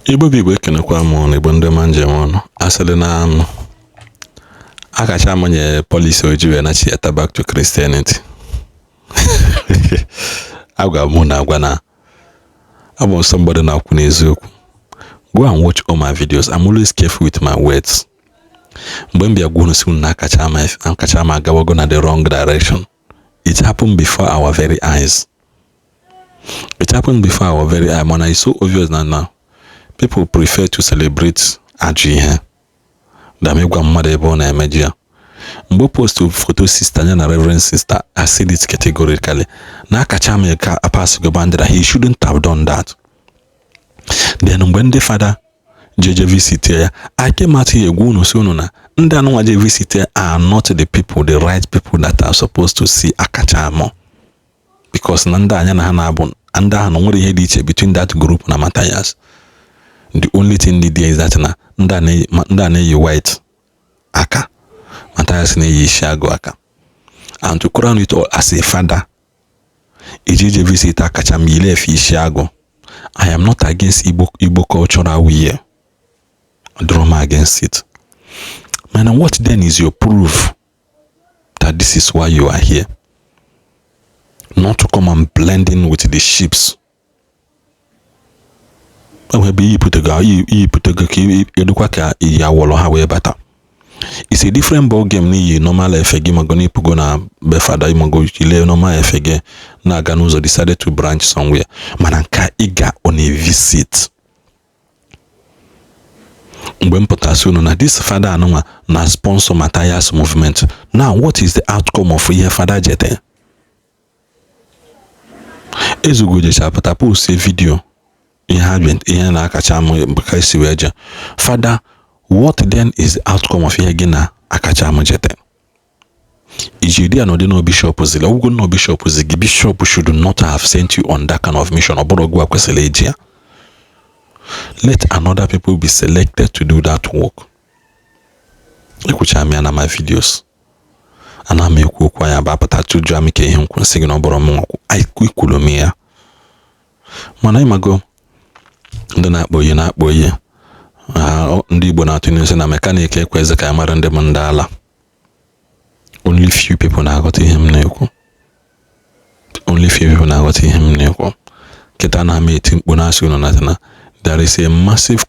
Igbo Igbo ekenekwa m n'Igbo ndị ma njem ọnụ asịrị na Akachaam nye polisi ojiwe na chieta back to Christianity. Agwa mụ na agwa na abụ somebody na-akwu n'eziokwu. Go and watch all my videos. I'm always careful with my words. Mgbe m bịa gwunu si na Akachaam agawago na the wrong direction. It happened before our very eyes. It happened before our very eyes. Man, it's so obvious now. People prefer to celebrate ajụ ihe than megwa mmadụ ebe ọ na-emeji ya. Mgbe post photo sister ya na reverend sister, I said it categorically. Na Akachaam ka pass go bandera, he shouldn't have done that. Then mgbe ndị fada jeje visit ya, I came out here egwu unu si unu na ndị anụnwa je visit ya are not the people, the right people that are supposed to see Akachaam. Because na ndị anya na ha na-abụ ndị ahụ nwere ihe dị iche between that group na Matthias. The only thing there is that na nda na-eyi white aka, Matthias na-eyi isi agụ aka. And to crown it all, as a father, ijije visit Akachaam yile efe isi agụ. I am not against Igbo cultural wear. Drama against it. Man, what then is your proof that this is why you are here? Not to come and blend in with the sheeps. It's a different ball game. Ni normal FG magoni pugo na befada imago ile normal FG na ganuzo decided to branch somewhere. Mananka iga on a visit. Na this father anoma na sponsor Matthias movement. Now what is the outcome of your father jete? Ezugo je chapata post a video. Na Akachaam kasi weja. Father, what then is the outcome of here gina Akachaam jete? Ijidi no de no bishop zile. Ugo no bishop zigi. Bishop should not have sent you on that kind of mission. Oborogwa kwesele ejia. Let another people be selected to do that work. Ekucha mi na my videos. Ana me ku kwa ya ba pata tuju amike ihe nkwu sigi no boro mu ai ku ikulomia. Mana imago ndị na-akpọ ihe ndị Igbo na-atụ n'isi na mekanik ekweze ka mara ndị ndị ala. Only few people na-aghọta ihe m na-ekwu. Only few people na-aghọta ihe m na-ekwu. Kịta na-ama eti mkpu na-asị unu na there is a massive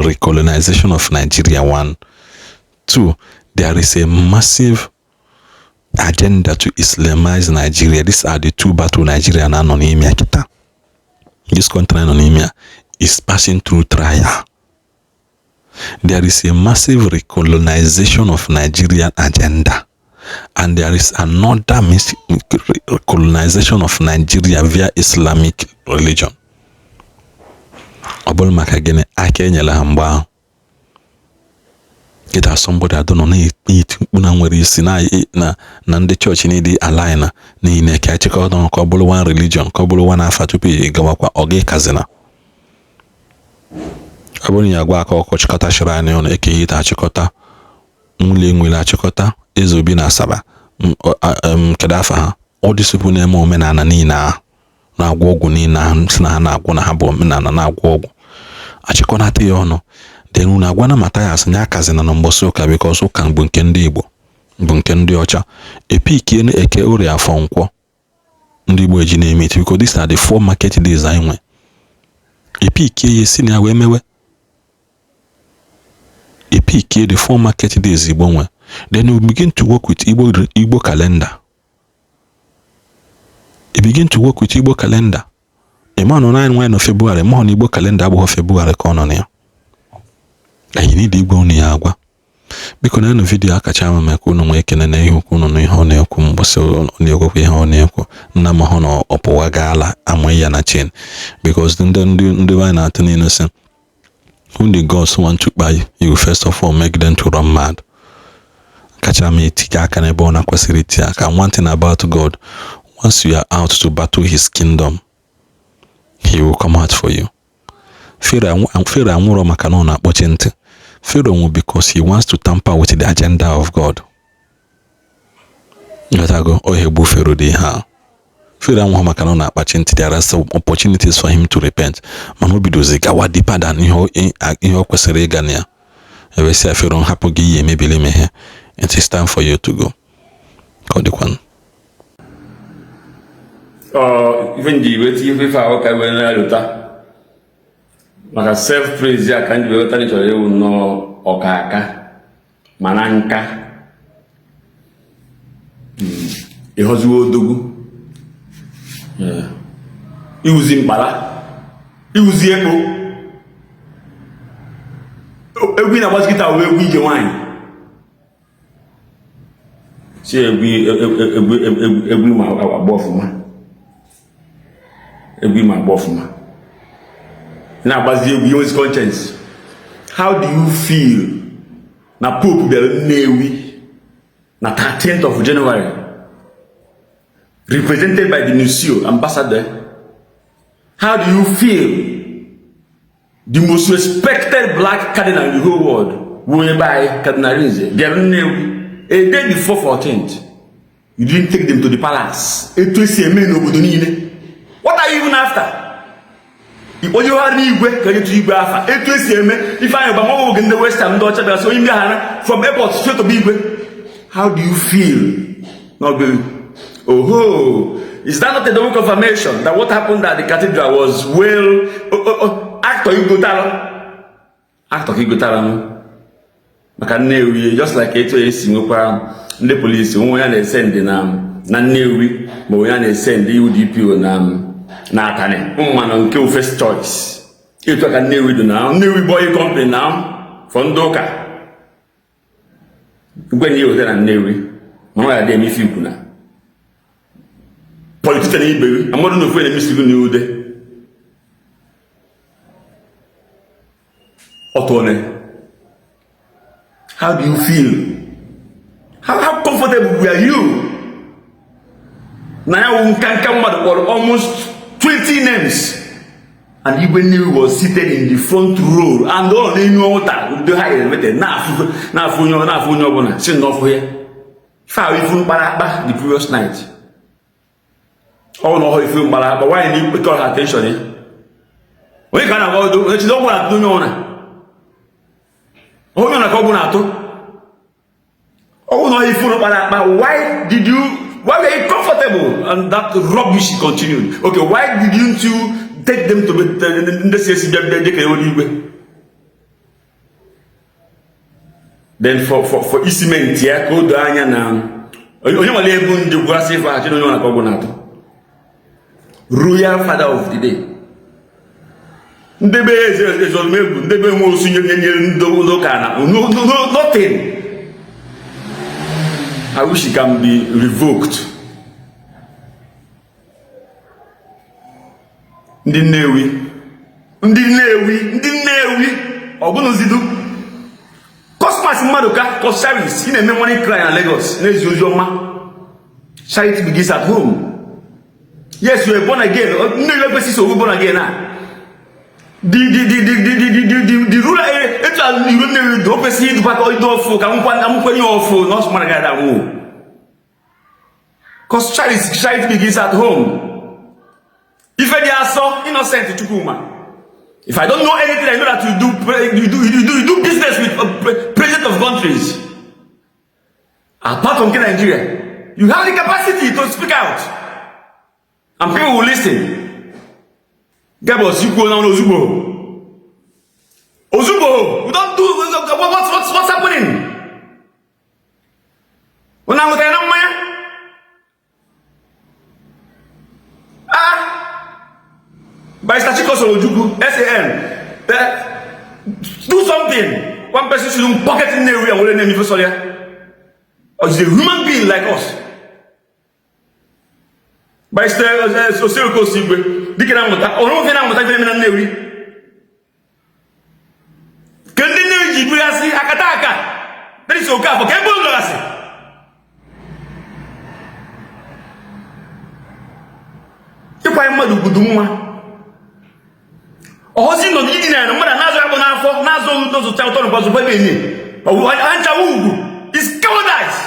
recolonization of Nigeria. 1. 2. There is a massive agenda to Islamize Nigeria. These are the two battles Nigeria na nọ n'ime kịta. This country is passing through trial. There is a massive recolonization of Nigerian agenda, and there is another recolonization of Nigeria via Islamic religion. Obol makagene ake nyela hamba. It has somebody I don't know na nwere isi na ndị church ni di align na ine ka chịkọ don ko bụrụ one religion ko bụrụ one afa tupu gawakwa oge kazina. Abụrụ ya gwa aka ọkọ chịkọta shrine on eke ita chịkọta nwule nwele achịkọta ezobi na Asaba kedafa ha all these people na-eme omenala niile na-agwọ ọgwụ niile si na ha na-agwọ na ha bụ omenala na-agwọ ọgwụ achịkọnata ya ọnụ. Then unu agwa na Matthias nya kazina na mbosi ụka because ụka bụ nke ndị Igbo bụ nke ndị ọcha epikie na eke ori afọ nkwọ ndị Igbo eji na-eme it because these are the 4 market days anyị nwe. Epikie ya si na wee mewe epikie the 4 market days Igbo nwe. Then we begin to work with Igbo calendar. You begin to work with Igbo calendar. Emano 9 no February mo Igbo calendar abụghị February ka ọ nọ ya. I need Igbo unu ya agwa. Biko na eno video Akachaam maka unu nwe ekene na ihe okwu unu ihe ọ na-ekwu mgbọsị na-ekwu ihe ọ na-ekwu nna ma hụ na ọpụwa gaala amụ ya na chain because ndị anyị na-atụ n'inu si when the gods want to buy you first of all make them to run mad. Akachaam etinye aka n'ebe ọ na-kwesịrị itinye aka. One thing about God, once you are out to battle his kingdom, he will come out for you. Pharaoh anwụrụ maka na ọ na-akpọchi ntị. Pharaoh will because he wants to tamper with the agenda of God. Pharaoh dị ha. Freedom wa maka na akpachi ntị, there are some opportunities for him to repent. Man obidozi gawa deeper than ihe o kwesịrị ịga na ya. Ebe si afero hapụ gị ihe mebili mehe. It is time for you to go. Kodikwan. Even the way you prefer okay when I luta. Maka self praise ya kan di weta ni chore no okaka. Mananka. Ihozu odogu. Iwuzi mbala, iwuzi eko. Egwi na baskita we egwi je wine. Si egwi ma abofuma. Egwi ma abofuma. Na bazi egwi his conscience. How do you feel na Pope del Newi na 13th of January? Represented by the Nuncio, ambassador. How do you feel? The most respected black cardinal in the whole world, won by Cardinal Rinze, a day before 14th, you didn't take them to the palace. What are you even after? If you had me, if I am in the West Ham, from airport straight to Bigwe, how do you feel? Not good. Oh, is that not a double confirmation that what happened at the cathedral was act of Igotaro? Act of Igotaro. Just like it is the police, when they send the Nanewi, but when they send the UDP on Natane, on kill first choice. It took a Newi now, Newi boy company now, from Doka. When you were there, Newi, Mama Demi Fukuna. Politician Iberu, I'm not going to miss you there. Otone, how do you feel? How comfortable were you? Now we can come out for almost 20 names. And Iberu was seated in the front row and all they know that the high elevator. Now for you, sing off here. Far even the previous night. Oh no, if you but why you need call attention? We can about do it don't want to know. Oh, you're not going to. Oh no, if you but why were you comfortable? And that rubbish continued. Okay, why didn't you take them to the CSC? Then for Isimen, yeah, go down now. You know what they do? Grassy fat, you know what I'm going to. Royal father of the day. Nothing. I wish it can be revoked. Ndi Newi. Ogunozidu. Cosmas Madoka, cause service in a money cry in Lagos. Charity begins at home. Yes, you are born again. No basis of born again now. The rural area, it's a you don't see the back of the door for not smart guy that move. Because charity begins at home. If I are so innocent to Chukuma, if I don't know anything, I know that you do business with president of countries. Apart from Nigeria, you have the capacity to speak out. And people will listen. Gabos, you go down Ozubo. Ozubo, we don't do what's happening. When I'm with by Stachikos Ojuku, SAN, do something. One person should pocket in the area and will name you for or is a human being like us. By Sosirko Sigwe, Dickinamota, or no Venamota Newi. Can the Newi Gibrasi Akataka? That is okay for Campbell Lassie. If I am Maduguduma, or Hosino Gidina, and Mother Nazar Nazo, to tell Tom was a baby. Or Ancha Ugu is cowardice.